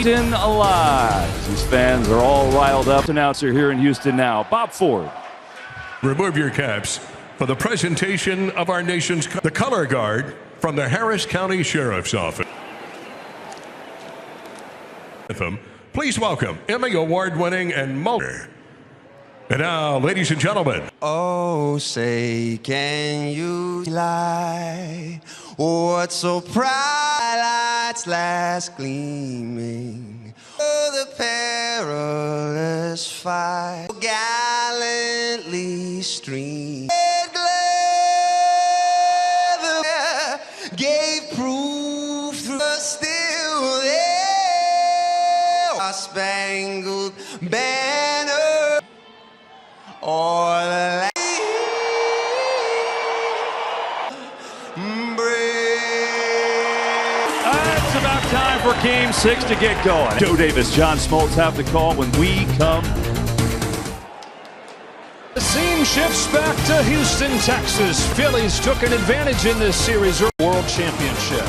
Houston alive. These fans are all riled up. Announcer here in Houston now, Bob Ford. Remove your caps for the presentation of our nation's the color guard from the Harris County Sheriff's Office. Please welcome Emmy Award-winning and And now, ladies and gentlemen. Oh, say, can you lie? What so bright lights last gleaming? Oh, the perilous fight gallantly streamed. Gave proof through the still there. A spangled banner or the It's about time for Game 6 to get going. Joe Davis, John Smoltz have the call when we come. The scene shifts back to Houston, Texas. Phillies took an advantage in this series. World Championship.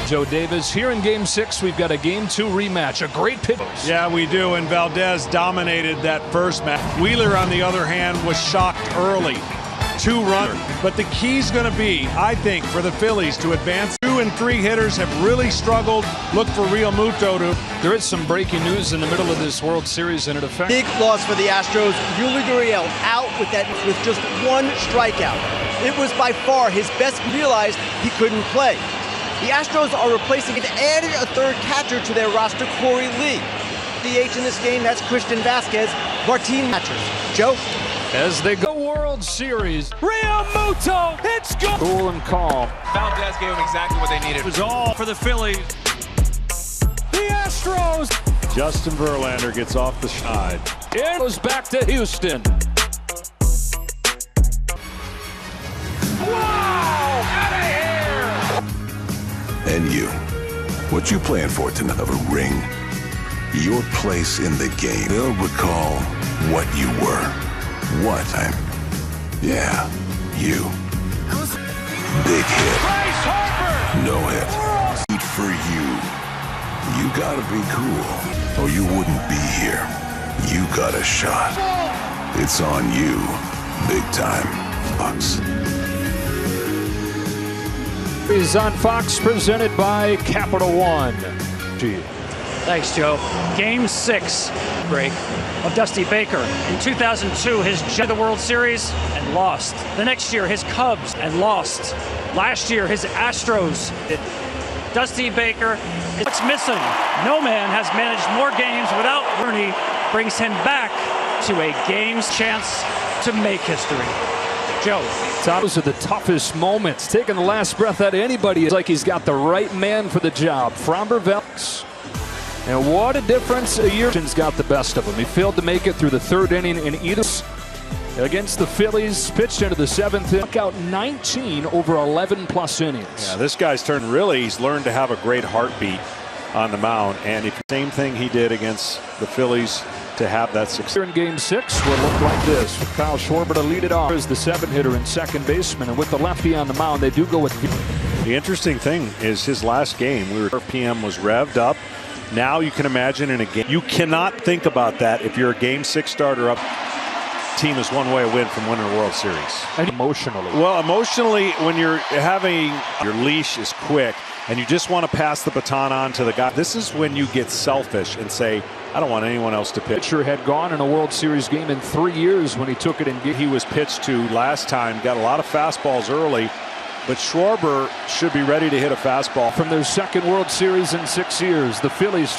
Joe Davis here in Game 6. We've got a Game 2 rematch. A great pitch. Yeah, we do. And Valdez dominated that first match. Wheeler, on the other hand, was shocked early. 2-runner. But the key's going to be, I think, for the Phillies to advance. 2 and 3 hitters have really struggled. Look for Real Muto to. There is some breaking news in the middle of this World Series, and it affects. Big loss for the Astros. Yuli Gurriel out with just one strikeout. It was by far his best. Realized he couldn't play. The Astros are replacing and added a third catcher to their roster, Corey Lee. DH in this game, that's Christian Vasquez. Martin catchers. Joe? As they go World Series, Real Muto, it's go. Cool and calm. Valdez gave them exactly what they needed. It was all for the Phillies. The Astros. Justin Verlander gets off the side. It goes back to Houston. Wow! Out of here! And you, what you playing for tonight? Of a ring, your place in the game. They'll recall what you were. What? Yeah, you. Big hit. No hit. Eat for you. You gotta be cool, or you wouldn't be here. You got a shot. It's on you. Big time. Fox. Is on Fox, presented by Capital One. Thanks, Joe. Game 6 break of Dusty Baker. In 2002, his the World Series and lost. The next year, his Cubs and lost. Last year, his Astros. Dusty Baker is what's missing. No man has managed more games without Rooney. Brings him back to a game's chance to make history. Joe. Those are the toughest moments. Taking the last breath out of anybody. It's like he's got the right man for the job. Framber Velks. And what a difference a year. He's got the best of him. He failed to make it through the third inning in either against the Phillies. Pitched into the 7th inning. Out 19 over 11+ innings. Yeah, this guy's turned really. He's learned to have a great heartbeat on the mound. And if same thing he did against the Phillies to have that success. Here in Game 6 will look like this. For Kyle Schwarber to lead it off as the 7-hitter and second baseman. And with the lefty on the mound, they do go with. The interesting thing is his last game. RPM was revved up. Now you can imagine in a game, you cannot think about that if you're a Game 6 starter up. Team is one way away from winning a World Series. And emotionally. Well, emotionally, when you're having your leash is quick and you just want to pass the baton on to the guy, this is when you get selfish and say, I don't want anyone else to pitch. Pitcher had gone in a World Series game in 3 years when he took it in. He was pitched to last time, got a lot of fastballs early. But Schwarber should be ready to hit a fastball. From their second World Series in 6 years, the Phillies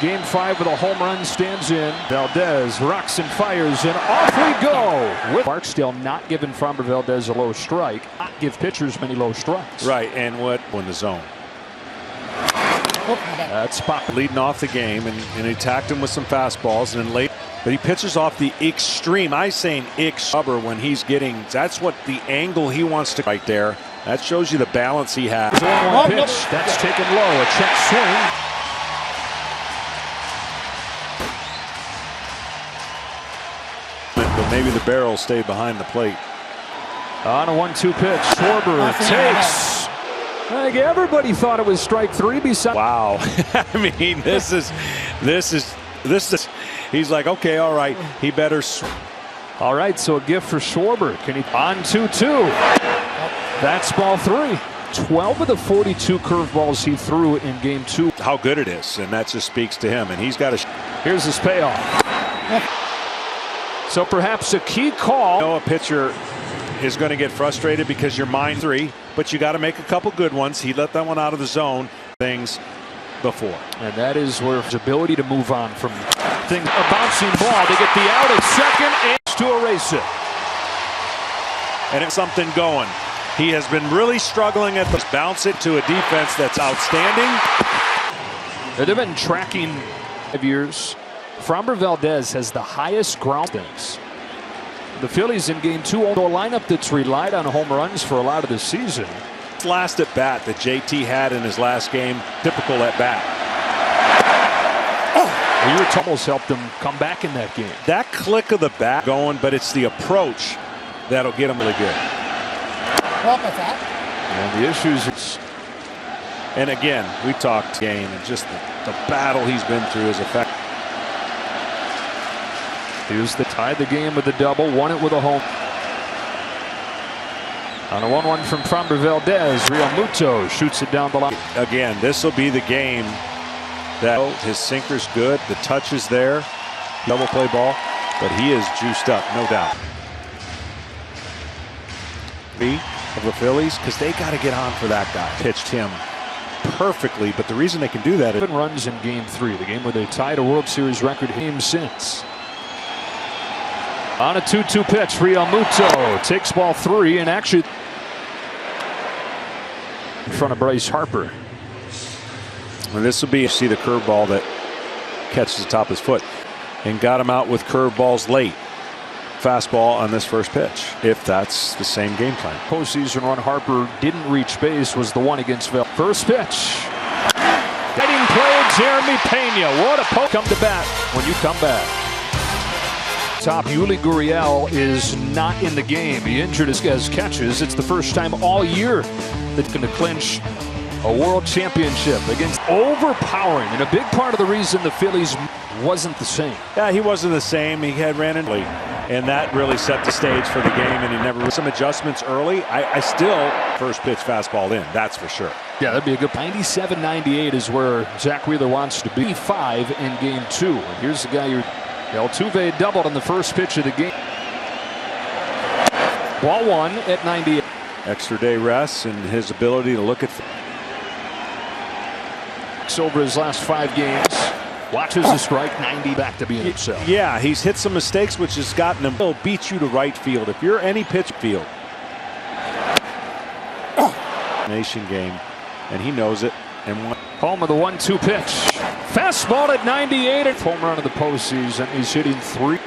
Game 5 with a home run stands in. Valdez rocks and fires, and off we go. With Barksdale not giving Framber Valdez a low strike. Not give pitchers many low strikes. Right, and what in the zone. That's Pop leading off the game, and he attacked him with some fastballs, and then late. But he pitches off the extreme. I say rubber when he's getting. That's what the angle he wants to right there. That shows you the balance he has. 4-1 pitch. That's taken low. A check swing. But maybe the barrel stayed behind the plate. On a 1-2 pitch. Schwarber takes I think everybody thought it was strike three. Besides, Wow. I mean, this is. He's like, okay, all right. He better. all right, so a gift for Schwarber. Can he on 2-2? That's ball 3. 12 of the 42 curveballs he threw in game 2. How good it is, and that just speaks to him. And he's got a. Here's his payoff. So perhaps a key call. You know, a pitcher is going to get frustrated because you're mind 3, but you got to make a couple good ones. He let that one out of the zone. Things before. And that is where his ability to move on from things. A bouncing ball to get the out at second and to erase it. And it's something going. He has been really struggling at the bounce it to a defense that's outstanding. They've been tracking 5 years. Framber Valdez has the highest ground things. The Phillies in game 2, a lineup that's relied on home runs for a lot of the season. Last at bat that JT had in his last game, typical at bat. Almost helped him come back in that game. That click of the bat going, but it's the approach that'll get him really good. And the issues is, and again, we talked game and just the battle he's been through is effective. here's the tie the game with a double, won it with a home. On a 1-1 from Framber Valdez, Real Muto shoots it down the line. Again, this will be the game that his sinker's good, the touch is there, double play ball, but he is juiced up, no doubt. Of the Phillies, because they got to get on for that guy. Pitched him perfectly, but the reason they can do that is 7 runs in game 3, the game where they tied a World Series record game since. On a 2-2 pitch, Real Muto takes ball 3 and actually in front of Bryce Harper. And this will be, you see the curveball that catches the top of his foot and got him out with curveballs late. Fastball on this first pitch, if that's the same game plan. Postseason run Harper didn't reach base was the one against Phil. First pitch. Hitting play, Jeremy Pena. What a poke. Come to bat when you come back. Top Yuli Gurriel is not in the game. He injured as catches. It's the first time all year that's going to clinch a world championship against overpowering. And a big part of the reason the Phillies wasn't the same. Yeah, he wasn't the same. He had ran in late, and that really set the stage for the game. And he never some adjustments early. I still first pitch fastball in. That's for sure. Yeah, that'd be a good 97-98 is where Zach Wheeler wants to be. 5 in game 2. And here's the guy you're. Altuve doubled on the first pitch of the game. Ball 1 at 98. Extra day rest and his ability to look at. Over his last 5 games. Watches the strike, 90 back to being himself. Yeah, he's hit some mistakes, which has gotten him. He'll beat you to right field if you're any pitch field. Nation game, and he knows it. And home of the 1-2 pitch. Fastball at 98. Home run of the postseason. He's hitting 3.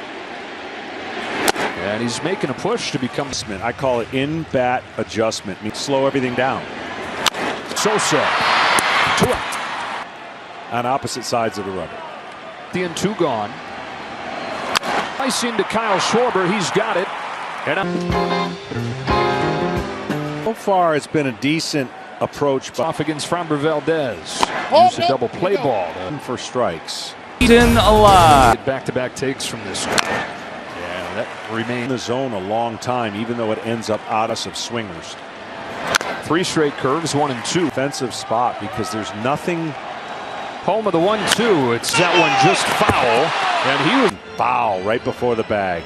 And he's making a push to become. I call it in-bat adjustment. Means slow everything down. Sosa. 2 out. On opposite sides of the rubber. The 2 gone. Icing to Kyle Schwarber. He's got it. And so far, it's been a decent approach. Off against Framber Valdez. Use a double play ball for strikes. In alive. Back-to-back takes from this guy. Yeah, that remains in the zone a long time, even though it ends up out of swingers. 3 straight curves, 1 and 2. Defensive spot because there's nothing. Home of the 1-2. It's that one just foul, and he was foul right before the bag.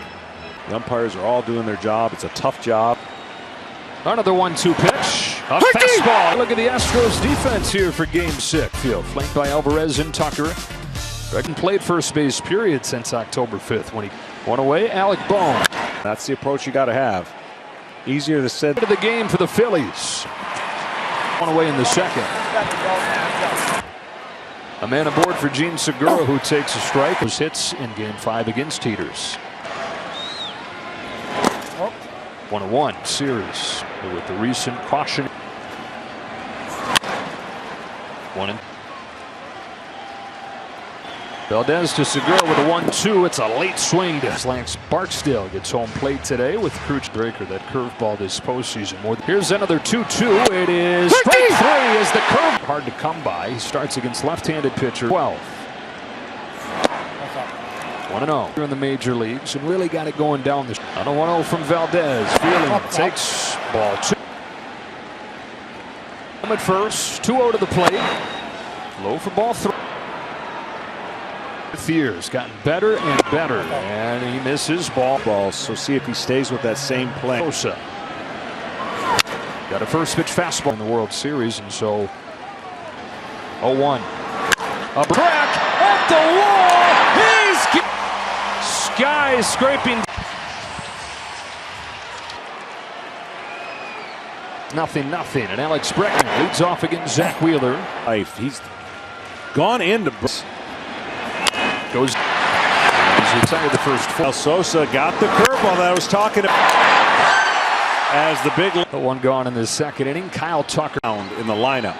The umpires are all doing their job. It's a tough job. Another 1-2 pitch. A fastball. Look at the Astros defense here for game 6. Field flanked by Alvarez and Tucker. Reckon played first base period since October 5th when he went away. Alec Bohm. That's the approach you got to have. Easier to set. To the game for the Phillies. One away in the second. A man aboard for Gene Segura, who takes a strike. Was hits in game 5 against Teeters. 1-1 series with the recent caution. 1 Valdez to Segura with a 1-2. It's a late swing to Lance Barksdale. Gets home plate today with Cruch Breaker. That curveball this postseason. Here's another 2-2. It is strike 3 as the curve. Hard to come by. He starts against left-handed pitcher 12. 1-0 here in the major leagues and really got it going down the. On a 1-0 from Valdez. Fielding takes ball 2. At first, 2-0 to the plate. Low for ball 3. Years gotten better and better, and he misses ball. So see if he stays with that same plan. Got a first pitch fastball in the World Series, and so 0-1. A crack at the wall. He's skyscraping. Nothing. And Alex Bregman leads off against Zach Wheeler. He's gone into. Goes. He's retired the first. Sosa got the curveball that I was talking about. As the big one gone in the second inning. Kyle Tucker in the lineup.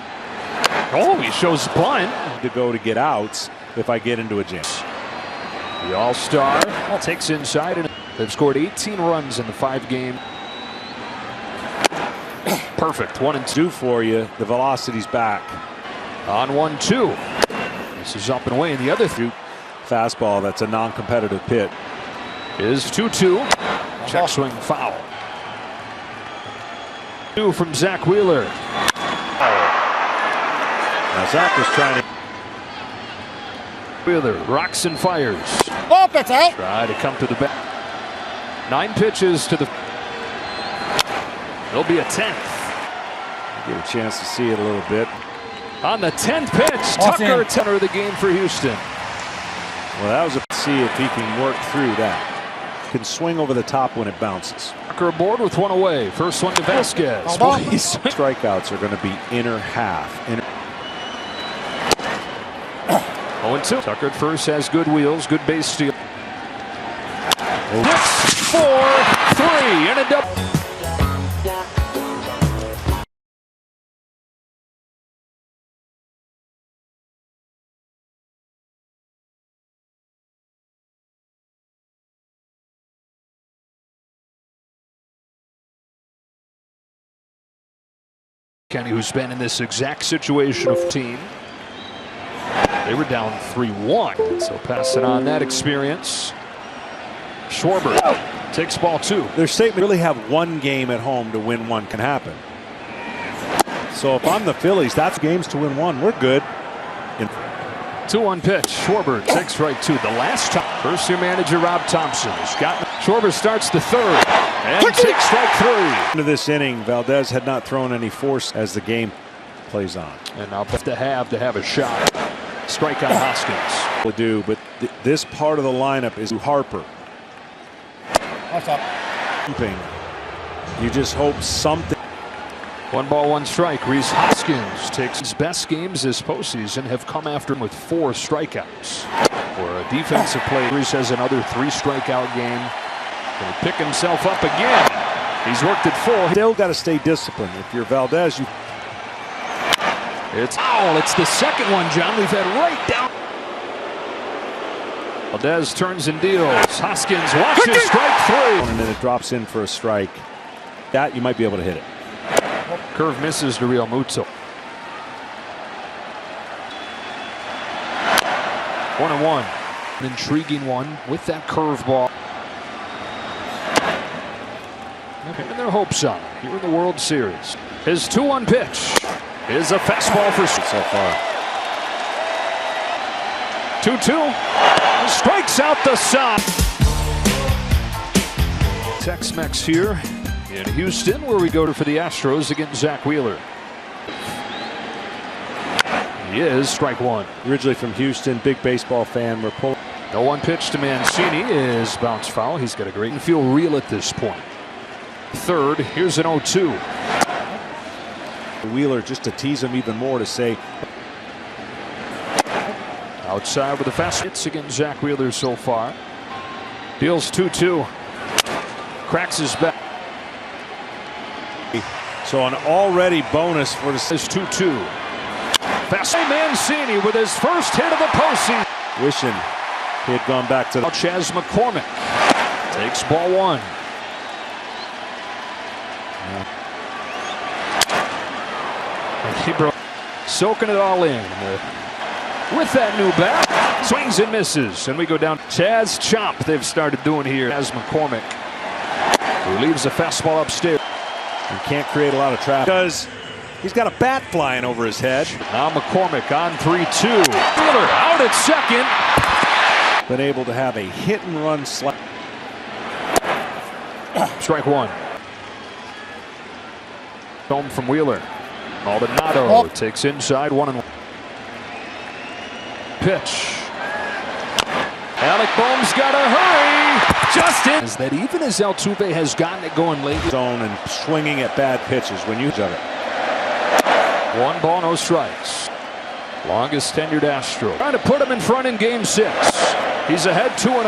Oh, he shows bunt to go to get outs if I get into a jam. The All-Star takes inside, and they've scored 18 runs in the 5-game. Perfect. 1-2 for you. The velocity's back. On 1-2. This is up and away, and the other through. Fastball, that's a non-competitive pitch. Is 2-2. Check swing foul. 2 from Zach Wheeler. Now Zach was trying to. Wheeler rocks and fires. Try to come to the bat. 9 pitches to the. There'll be a 10th. Get a chance to see it a little bit. On the 10th pitch, Tucker center of the game for Houston. Well, that was a see if he can work through that. Can swing over the top when it bounces. Tucker aboard with 1 away. First one to Vasquez. Strikeouts are going to be inner half. 0-2. Tucker at first has good wheels, good base steal. 4-3 and a double. Kenny, who's been in this exact situation of team. They were down 3-1, so passing on that experience. Schwarber takes ball 2. Their statement really have one game at home to win one can happen. So if I'm the Phillies, that's games to win one. We're good. 2-1 pitch. Schwarber takes strike 2. The last time. First-year manager Rob Thompson has got. Schwarber starts the 3rd and takes strike 3. Into this inning, Valdez had not thrown any force as the game plays on. And I'll have to have a shot. Strike out Hoskins. Will do, but this part of the lineup is Harper. What's up? You just hope something. 1 ball, 1 strike. Rhys Hoskins takes his best games this postseason have come after him with 4 strikeouts. For a defensive play, Rhys has another 3 strikeout game. Going to pick himself up again. He's worked at 4. Still got to stay disciplined. If you're Valdez, it's foul. It's the second one, John. We've had right down. Valdez turns and deals. Hoskins watches strike 3. And then it drops in for a strike. That you might be able to hit it. Curve misses to Real Muto. 1-1. An intriguing one with that curveball. And their hopes on here in the World Series. His 2-1 pitch is a fastball for so far. 2-2. Strikes out the side. Tex-Mex here in Houston, where we go for the Astros against Zach Wheeler. He is strike 1. Originally from Houston, big baseball fan. We're pulling. The 1 pitch to Mancini is bounce foul. He's got a great feel real at this point. 3rd, here's an 0-2. Wheeler just to tease him even more to say. Outside with the fast hits against Zach Wheeler so far. Deals 2-2. Cracks his back. So an already bonus for the 2-2. Fast Mancini with his first hit of the postseason. Wishing he had gone back to the Chas McCormick takes ball one. He broke, soaking it all in with that new bat. Swings and misses, and we go down. Chaz chop they've started doing here. Chas McCormick, who leaves the fastball upstairs. and can't create a lot of traffic because he's got a bat flying over his head. Now McCormick on 3-2. Wheeler out at second. Been able to have a hit and run slide. Strike one. Home from Wheeler. Maldonado takes inside 1-1. Pitch. Alec Bohm's got to hurry. Justin. Is that even as Altuve has gotten it going late? Zone and swinging at bad pitches when you of it. 1 ball, no strikes. Longest tenured Astro. Trying to put him in front in game 6. He's ahead 2-0.